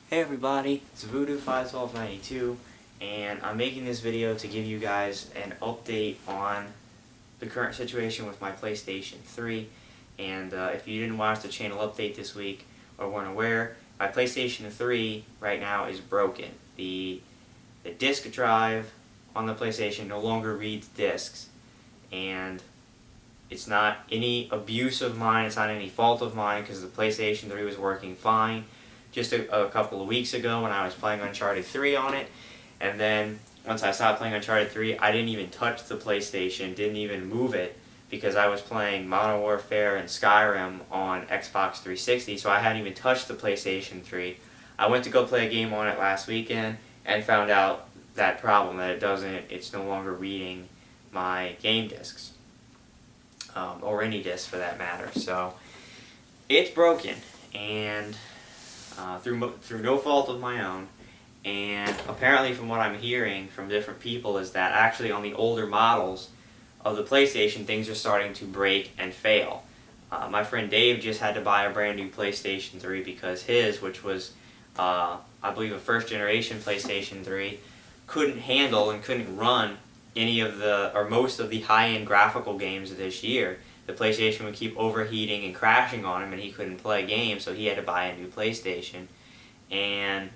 Hey everybody, it's Voodoo51292, and I'm making this video to give you guys an update on the current situation with my PlayStation 3. And if you didn't watch the channel update this week or weren't aware, my PlayStation 3 right now is broken. The disk drive on the PlayStation no longer reads discs, and it's not any abuse of mine, it's not any fault of mine, because the PlayStation 3 was working fine just a couple of weeks ago when I was playing Uncharted 3 on it. And then once I stopped playing Uncharted 3, I didn't even touch the PlayStation, didn't even move it, because I was playing Modern Warfare and Skyrim on Xbox 360, so I hadn't even touched the PlayStation 3. I went to go play a game on it last weekend and found out that problem, that it's no longer reading my game discs. Or any disc for that matter. So it's broken, and through no fault of my own. And apparently, from what I'm hearing from different people, is that actually on the older models of the PlayStation, things are starting to break and fail. My friend Dave just had to buy a brand new PlayStation 3 because his, which was I believe a first generation PlayStation 3, couldn't handle and couldn't run any of the, or most of the high-end graphical games of this year. The PlayStation would keep overheating and crashing on him, and he couldn't play games, so he had to buy a new PlayStation. And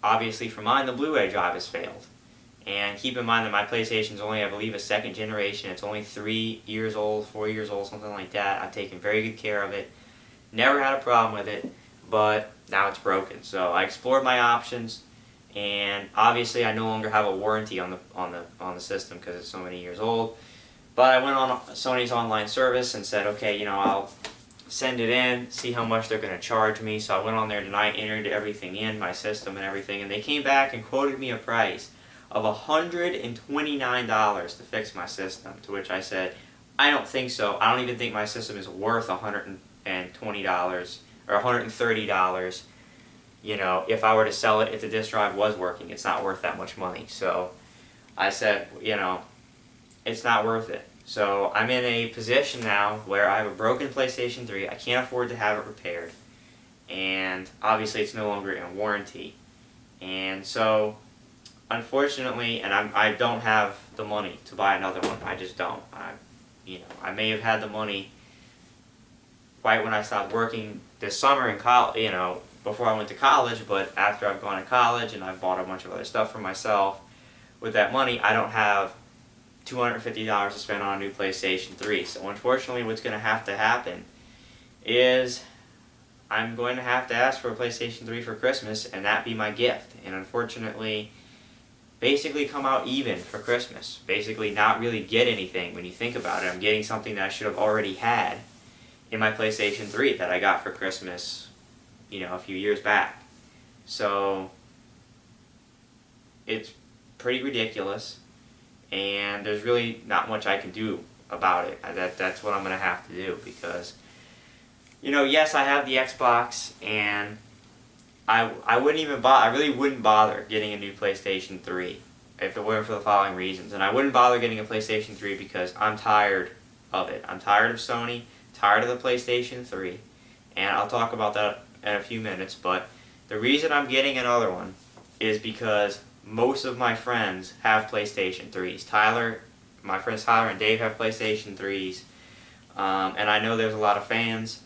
obviously for mine, the blu-ray drive has failed. And keep in mind that my PlayStation is only, I believe, a second generation. It's only 3 years old, 4 years old, something like that. I've taken very good care of it. Never had a problem with it, but now it's broken. So I explored my options. And obviously, I no longer have a warranty on the system because it's so many years old. But I went on Sony's online service and said, okay, I'll send it in, see how much they're going to charge me. So I went on there tonight, entered everything in, my system and everything, and they came back and quoted me a price of $129 to fix my system. To which I said, I don't think so. I don't even think my system is worth $120 or $130. If I were to sell it, if the disk drive was working, it's not worth that much money. So I said, it's not worth it. So I'm in a position now where I have a broken PlayStation 3. I can't afford to have it repaired. And obviously it's no longer in warranty. And so, unfortunately, and I don't have the money to buy another one. I just don't. I may have had the money right when I stopped working this summer in college, before I went to college, but after I've gone to college and I've bought a bunch of other stuff for myself, with that money, I don't have $250 to spend on a new PlayStation 3. So unfortunately, what's going to happen is I'm going to have to ask for a PlayStation 3 for Christmas, and that be my gift. And unfortunately, basically come out even for Christmas. Basically not really get anything when you think about it. I'm getting something that I should have already had in my PlayStation 3 that I got for Christmas a few years back. So it's pretty ridiculous, and there's really not much I can do about it. That's what I'm going to have to do, because yes, I have the Xbox, and I really wouldn't bother getting a new PlayStation 3 if it weren't for the following reasons. And I wouldn't bother getting a PlayStation 3 because I'm tired of it. I'm tired of Sony, tired of the PlayStation 3, and I'll talk about that in a few minutes. But the reason I'm getting another one is because most of my friends have PlayStation 3s. My friends Tyler and Dave have PlayStation 3s, and I know there's a lot of fans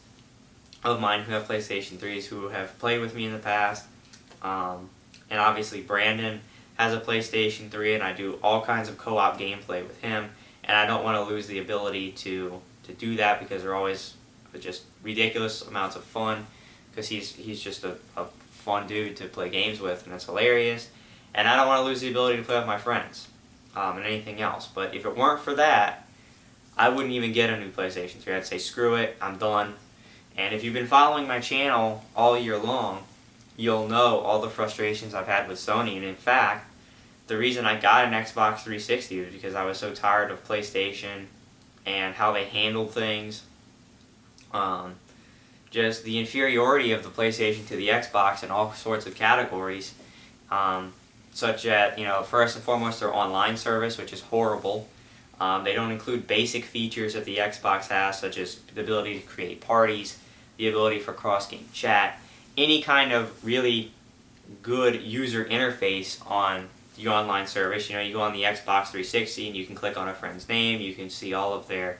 of mine who have PlayStation 3s who have played with me in the past, and obviously Brandon has a PlayStation 3, and I do all kinds of co-op gameplay with him, and I don't want to lose the ability to do that, because they're always just ridiculous amounts of fun, because he's just a fun dude to play games with, and it's hilarious. And I don't want to lose the ability to play with my friends and anything else. But if it weren't for that, I wouldn't even get a new PlayStation 3. I'd say, screw it, I'm done. And if you've been following my channel all year long, you'll know all the frustrations I've had with Sony. And in fact, the reason I got an Xbox 360 was because I was so tired of PlayStation and how they handled things. Just the inferiority of the PlayStation to the Xbox in all sorts of categories. Such as, first and foremost, their online service, which is horrible. They don't include basic features that the Xbox has, such as the ability to create parties, the ability for cross-game chat, any kind of really good user interface on the online service. You know, you go on the Xbox 360 and you can click on a friend's name, you can see all of their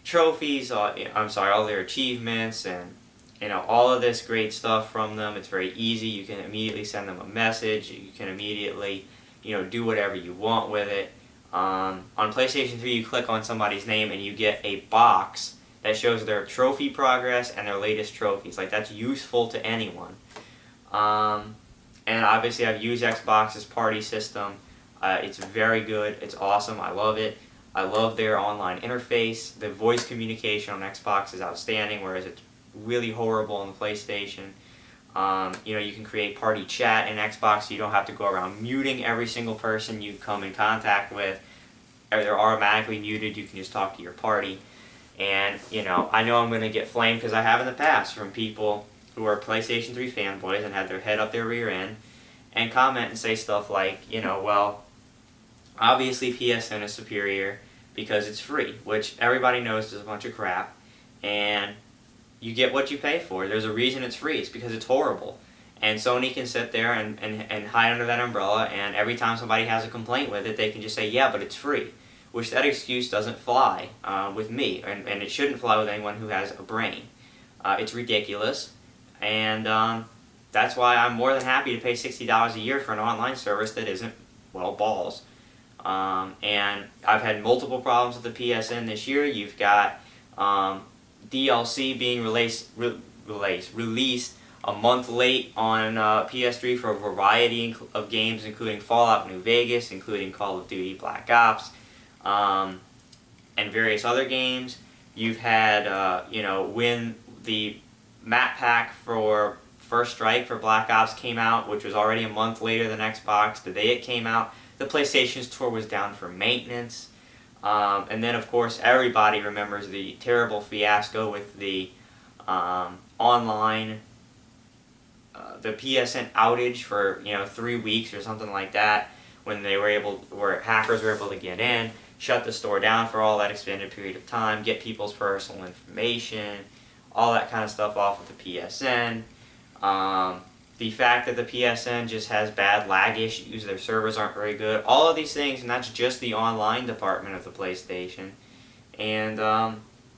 trophies, all their achievements, and you know, all of this great stuff from them. It's very easy. You can immediately send them a message. You can immediately, you know, do whatever you want with it. On PlayStation 3, you click on somebody's name and you get a box that shows their trophy progress and their latest trophies. Like, that's useful to anyone. And obviously I've used Xbox's party system. It's very good. It's awesome. I love it. I love their online interface. The voice communication on Xbox is outstanding, whereas it's really horrible on the PlayStation. You know, you can create party chat in Xbox, so you don't have to go around muting every single person you come in contact with. They're automatically muted. You can just talk to your party. And, you know I'm going to get flamed, because I have in the past, from people who are PlayStation 3 fanboys and had their head up their rear end and comment and say stuff like, you know, well, obviously PSN is superior because it's free, which everybody knows is a bunch of crap, and you get what you pay for. There's a reason it's free. It's because it's horrible. And Sony can sit there and hide under that umbrella, and every time somebody has a complaint with it, they can just say, yeah, but it's free. Which that excuse doesn't fly with me, and it shouldn't fly with anyone who has a brain. It's ridiculous, and that's why I'm more than happy to pay $60 a year for an online service that isn't, well, balls. And I've had multiple problems with the PSN this year. You've got DLC being released a month late on PS3 for a variety of games, including Fallout New Vegas, including Call of Duty Black Ops, and various other games. You've had, you know, when the map pack for First Strike for Black Ops came out, which was already a month later than Xbox, the day it came out, the PlayStation Store was down for maintenance. And then, of course, everybody remembers the terrible fiasco with the online, the PSN outage for, you know, 3 weeks or something like that, when where hackers were able to get in, shut the store down for all that extended period of time, get people's personal information, all that kind of stuff off of the PSN. The fact that the PSN just has bad lag issues, their servers aren't very good, all of these things, and that's just the online department of the PlayStation. And,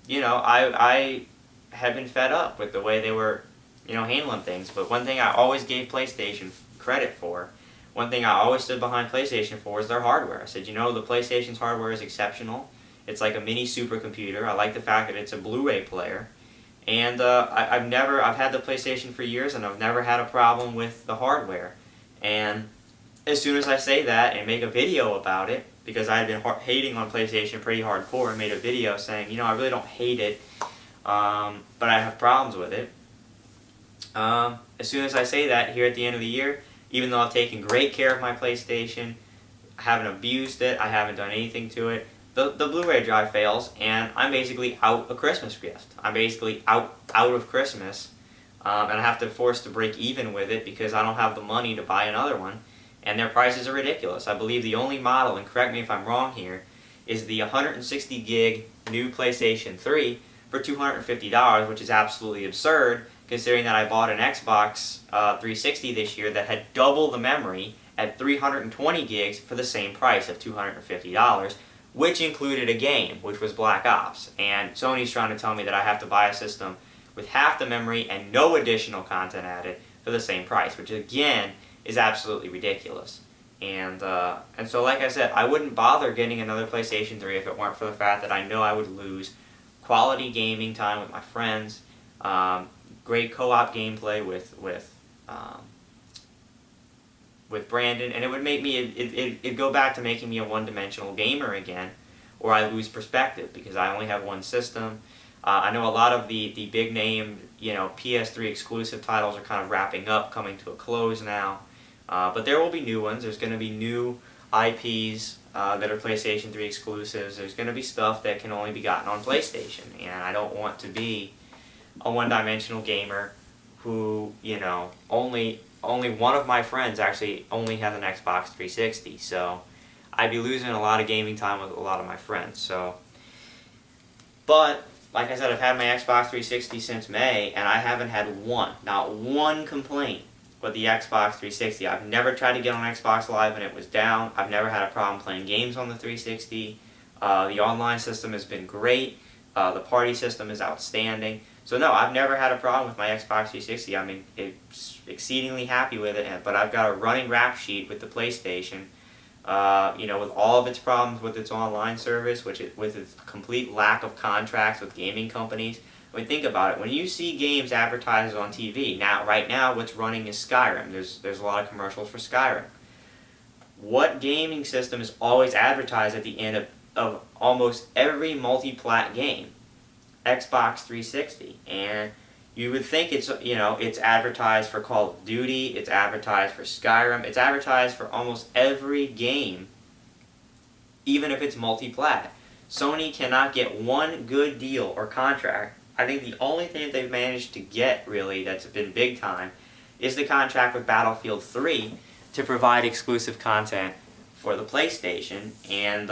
you know, I have been fed up with the way they were, you know, handling things. But one thing I always gave PlayStation credit for, one thing I always stood behind PlayStation for, is their hardware. I said, you know, the PlayStation's hardware is exceptional. It's like a mini supercomputer. I like the fact that it's a Blu-ray player. And I've had the PlayStation for years, and I've never had a problem with the hardware. And as soon as I say that and make a video about it, because I had been hating on PlayStation pretty hardcore, and made a video saying, you know, I really don't hate it, but I have problems with it. As soon as I say that here at the end of the year, even though I've taken great care of my PlayStation, I haven't abused it, I haven't done anything to it, the Blu-ray drive fails, and I'm basically out a Christmas gift. I'm basically out of Christmas, and I have to force to break even with it because I don't have the money to buy another one, and their prices are ridiculous. I believe the only model, and correct me if I'm wrong here, is the 160 gig new PlayStation 3 for $250, which is absolutely absurd, considering that I bought an Xbox 360 this year that had double the memory at 320 gigs for the same price of $250, which included a game, which was Black Ops. And Sony's trying to tell me that I have to buy a system with half the memory and no additional content added for the same price, which again is absolutely ridiculous. And so, like I said, I wouldn't bother getting another PlayStation 3 if it weren't for the fact that I know I would lose quality gaming time with my friends, great co-op gameplay with Brandon, and it would make me, it'd go back to making me a one-dimensional gamer again, or I lose perspective because I only have one system. I know a lot of the big name, you know, PS3 exclusive titles are kind of wrapping up, coming to a close now, but there will be new ones. There's going to be new IPs that are PlayStation 3 exclusives. There's going to be stuff that can only be gotten on PlayStation, and I don't want to be a one-dimensional gamer who, you know, only one of my friends actually only has an Xbox 360, so I'd be losing a lot of gaming time with a lot of my friends. So, but like I said, I've had my Xbox 360 since May, and I haven't had not one complaint with the Xbox 360. I've never tried to get on Xbox Live and it was down. I've never had a problem playing games on the 360. The online system has been great. The party system is outstanding. So no, I've never had a problem with my Xbox 360. I'm exceedingly happy with it, but I've got a running rap sheet with the PlayStation, with all of its problems with its online service, with its complete lack of contracts with gaming companies. I mean, think about it. When you see games advertised on TV, right now what's running is Skyrim. There's a lot of commercials for Skyrim. What gaming system is always advertised at the end of almost every multi-plat game? Xbox 360. And you would think it's advertised for Call of Duty, it's advertised for Skyrim, it's advertised for almost every game, even if it's multi-plat. Sony cannot get one good deal or contract. I think the only thing that they've managed to get, really, that's been big time, is the contract with Battlefield 3 to provide exclusive content for the PlayStation. And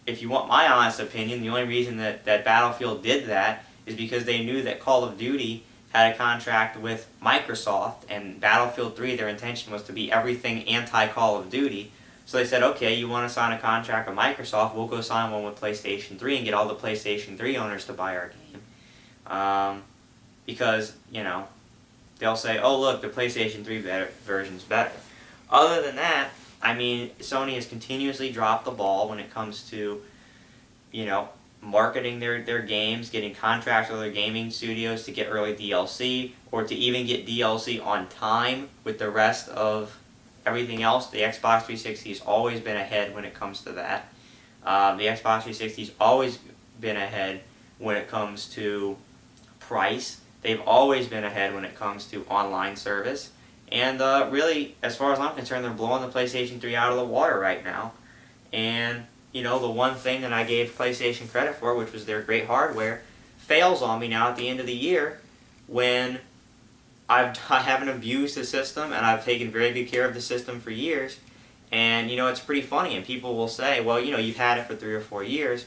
if you want my honest opinion, the only reason that Battlefield did that is because they knew that Call of Duty had a contract with Microsoft, and Battlefield 3, their intention was to be everything anti-Call of Duty. So they said, okay, you want to sign a contract with Microsoft, we'll go sign one with PlayStation 3 and get all the PlayStation 3 owners to buy our game. Because, they'll say, oh look, the PlayStation 3 version's better. Other than that, I mean, Sony has continuously dropped the ball when it comes to, marketing their games, getting contracts with other gaming studios to get early DLC, or to even get DLC on time with the rest of everything else. The Xbox 360 has always been ahead when it comes to that. The Xbox 360 has always been ahead when it comes to price. They've always been ahead when it comes to online service. And really, as far as I'm concerned, they're blowing the PlayStation 3 out of the water right now. And, the one thing that I gave PlayStation credit for, which was their great hardware, fails on me now at the end of the year when I haven't abused the system, and I've taken very good care of the system for years. And, it's pretty funny, and people will say, well, you've had it for 3 or 4 years.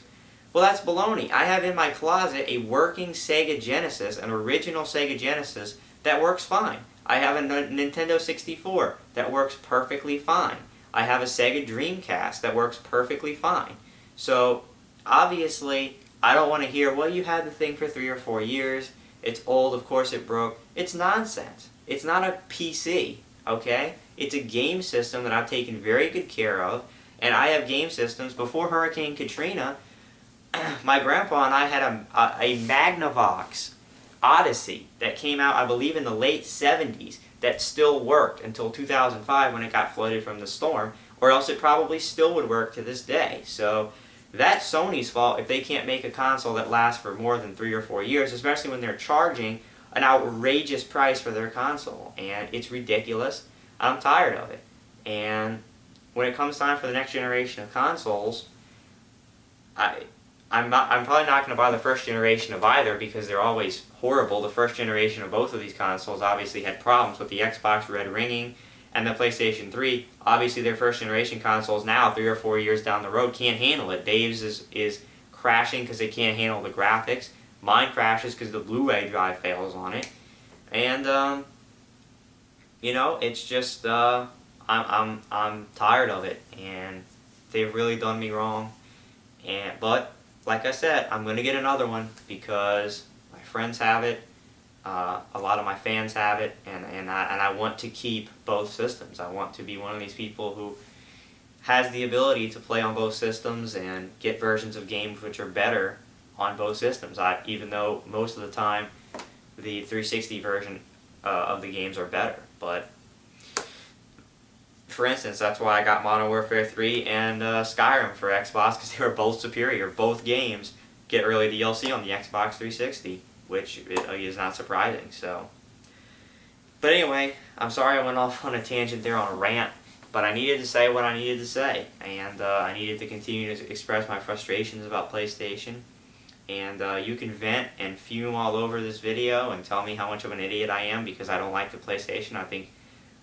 Well, that's baloney. I have in my closet a working Sega Genesis, an original Sega Genesis, that works fine. I have a Nintendo 64 that works perfectly fine. I have a Sega Dreamcast that works perfectly fine. So, obviously, I don't want to hear, well, you had the thing for 3 or 4 years, it's old, of course it broke. It's nonsense. It's not a PC, okay? It's a game system that I've taken very good care of, and I have game systems. Before Hurricane Katrina, my grandpa and I had a Magnavox Odyssey that came out, I believe, in the late 70s that still worked until 2005 when it got flooded from the storm, or else it probably still would work to this day. So that's Sony's fault if they can't make a console that lasts for more than 3 or 4 years, especially when they're charging an outrageous price for their console. And it's ridiculous. I'm tired of it. And when it comes time for the next generation of consoles, I'm probably not going to buy the first generation of either because they're always horrible. The first generation of both of these consoles obviously had problems with the Xbox red ringing and the PlayStation 3. Obviously their first generation consoles now, 3 or 4 years down the road, can't handle it. Dave's is crashing because they can't handle the graphics. Mine crashes because the Blu-ray drive fails on it. And, it's just, I'm tired of it, and they've really done me wrong. But like I said, I'm going to get another one because my friends have it, a lot of my fans have it, and I want to keep both systems. I want to be one of these people who has the ability to play on both systems and get versions of games which are better on both systems, even though most of the time the 360 version of the games are better. But for instance, that's why I got Modern Warfare 3 and Skyrim for Xbox, because they were both superior. Both games get early DLC on the Xbox 360, which is not surprising. So, but anyway, I'm sorry I went off on a tangent there on a rant, but I needed to say what I needed to say, and I needed to continue to express my frustrations about PlayStation. And you can vent and fume all over this video and tell me how much of an idiot I am because I don't like the PlayStation. I think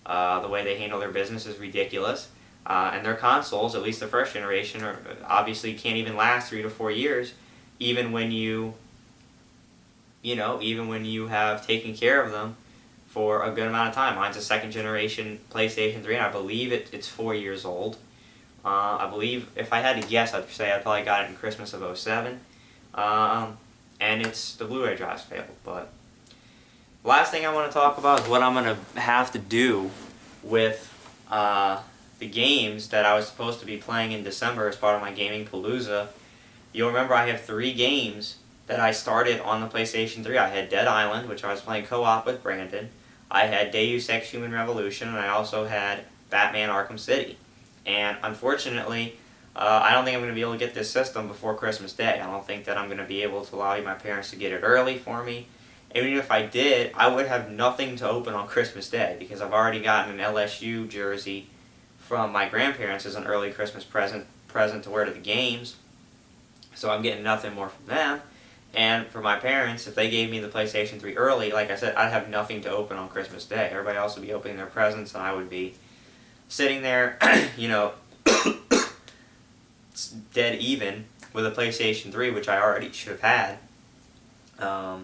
the way they handle their business is ridiculous. And their consoles, at least the first generation, obviously can't even last 3 to 4 years, even when you you know, even when you have taken care of them for a good amount of time. Mine's a second generation PlayStation 3, and I believe it's 4 years old. I believe, if I had to guess, I'd say I probably got it in Christmas of '07. And it's the Blu-ray drives failed. But last thing I want to talk about is what I'm going to have to do with the games that I was supposed to be playing in December as part of my Gaming Palooza. You'll remember I have 3 games that I started on the PlayStation 3. I had Dead Island, which I was playing co-op with Brandon. I had Deus Ex Human Revolution, and I also had Batman Arkham City. And unfortunately, I don't think I'm going to be able to get this system before Christmas Day. I don't think that I'm going to be able to allow my parents to get it early for me. Even if I did, I would have nothing to open on Christmas Day because I've already gotten an LSU jersey from my grandparents as an early Christmas present to wear to the games. So I'm getting nothing more from them. And for my parents, if they gave me the PlayStation 3 early, like I said, I'd have nothing to open on Christmas Day. Everybody else would be opening their presents, and I would be sitting there, you know, dead even with a PlayStation 3, which I already should have had,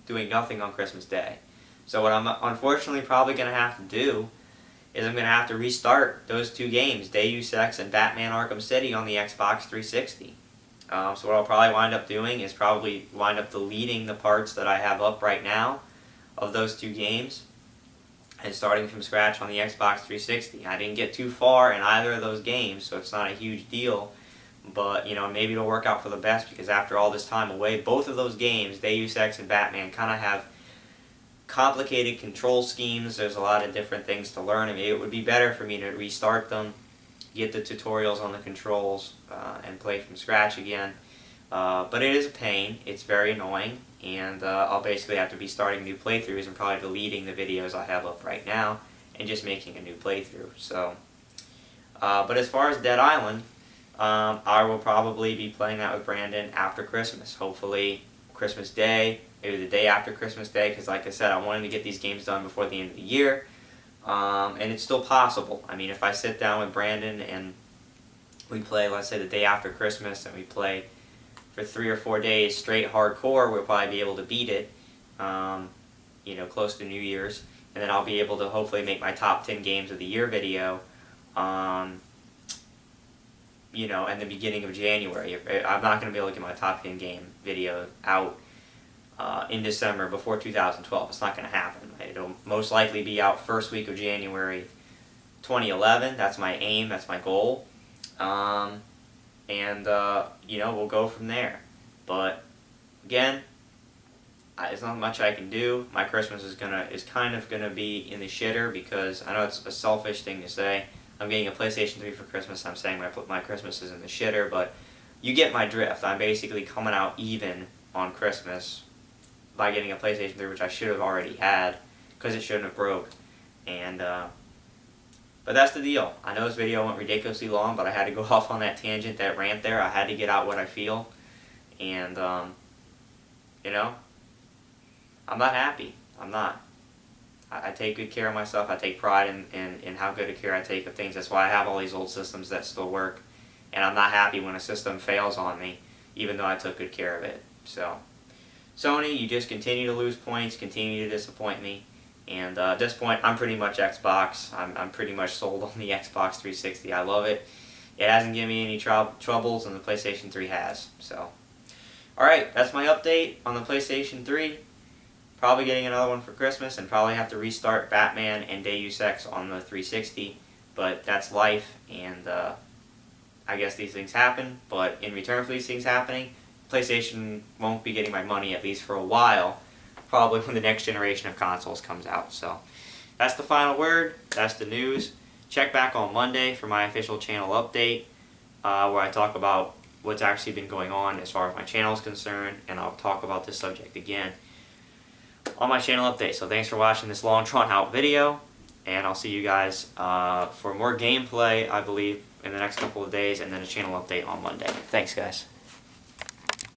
doing nothing on Christmas Day. So what I'm unfortunately probably going to have to do is I'm going to have to restart those 2 games, Deus Ex and Batman Arkham City, on the Xbox 360. So what I'll probably wind up doing is probably wind up deleting the parts that I have up right now of those 2 games and starting from scratch on the Xbox 360. I didn't get too far in either of those games, so it's not a huge deal. But, you know, maybe it'll work out for the best because after all this time away, both of those games, Deus Ex and Batman, kind of have complicated control schemes. There's a lot of different things to learn. I mean, it would be better for me to restart them, get the tutorials on the controls, and play from scratch again. But it is a pain. It's very annoying, and I'll basically have to be starting new playthroughs and probably deleting the videos I have up right now and just making a new playthrough. So, but as far as Dead Island, I will probably be playing that with Brandon after Christmas. Hopefully Christmas Day, maybe the day after Christmas Day, because like I said, I wanted to get these games done before the end of the year. And it's still possible. I mean, if I sit down with Brandon and we play, let's say, the day after Christmas, and we play for 3 or 4 days straight hardcore, we'll probably be able to beat it, you know, close to New Year's. And then I'll be able to hopefully make my top 10 games of the year video, you know, in the beginning of January. I'm not going to be able to get my top 10 game video out in December before 2012. It's not going to happen. It'll most likely be out first week of January 2011. That's my aim. That's my goal. You know, we'll go from there. But again, there's not much I can do. My Christmas is kind of gonna be in the shitter because I know it's a selfish thing to say. I'm getting a PlayStation 3 for Christmas. I'm saying my Christmas is in the shitter, but you get my drift. I'm basically coming out even on Christmas by getting a PlayStation 3, which I should have already had because it shouldn't have broke. And but that's the deal. I know this video went ridiculously long, but I had to go off on that tangent, that rant there. I had to get out what I feel, and you know, I'm not happy. I'm not. I take good care of myself. I take pride in how good a care I take of things. That's why I have all these old systems that still work. And I'm not happy when a system fails on me, even though I took good care of it. So, Sony, you just continue to lose points, continue to disappoint me. And at this point, I'm pretty much Xbox. I'm pretty much sold on the Xbox 360. I love it. It hasn't given me any troubles, and the PlayStation 3 has. So, alright, that's my update on the PlayStation 3. Probably getting another one for Christmas, and probably have to restart Batman and Deus Ex on the 360, but that's life, and I guess these things happen. But in return for these things happening, PlayStation won't be getting my money, at least for a while, probably when the next generation of consoles comes out. So that's the final word. That's the news. Check back on Monday for my official channel update, where I talk about what's actually been going on as far as my channel is concerned, and I'll talk about this subject again on my channel update. So thanks for watching this long drawn out video, and I'll see you guys for more gameplay, I believe, in the next couple of days, and then a channel update on Monday. Thanks, guys.